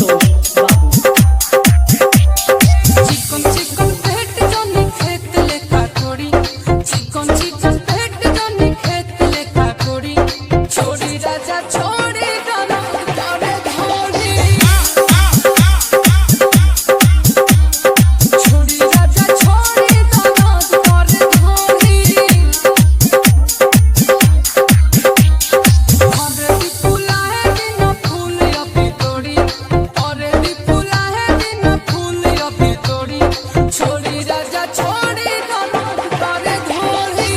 आशुतोष बाबू। चिकन चिकन पेट जानी खेत लेखा कोड़ी, चिकन चिकन पेट जानी खेत लेखा कोड़ी, छोड़ी राजा छोड़ी गाना गाने धोड़ी, छोड़ी राजा छोड़ी गाना गाने धोड़ी, अरे भी फूला है बिना फूल अभी तोड़ी, अरे भी फूला है बिना फूल अभी तोड़ी, छोड़ी राजा छोड़ी गाना गाने धोड़ी,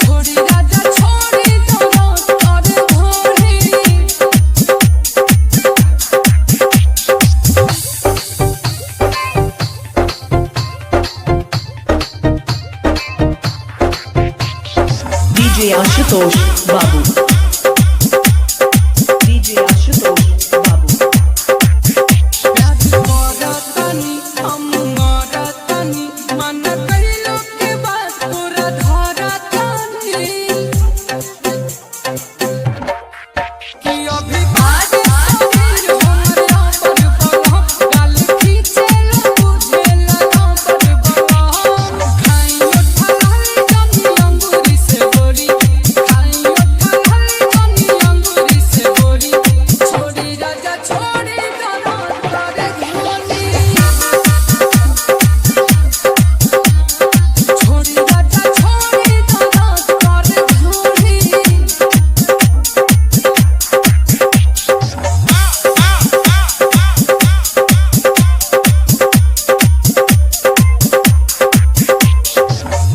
छोड़ी राजा छोड़ी गाना गाने धोड़ी। डीजे आशुतोष बाबू। डीजे आशुतोष बाबू। प्यार करतानी हम मरतानी, मन कइलो के बाद पूरा धरतानी, कि अभी बाजे शरीर हमरा पर बलम, गाल खींचेला बुझेला पर बलम, खाइयो ठलाली जमी अंगूरी से बोरी, खाइयो ठलाली जमी अंगूरी से बोरी, छोड़ी राजा छोड़ी गाना गाने धोनी, छोड़ी राजा छोड़ी गाना गाने धोनी।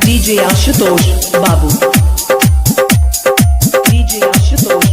डीजे आशुतोष बाबू। डीजे आशुतोष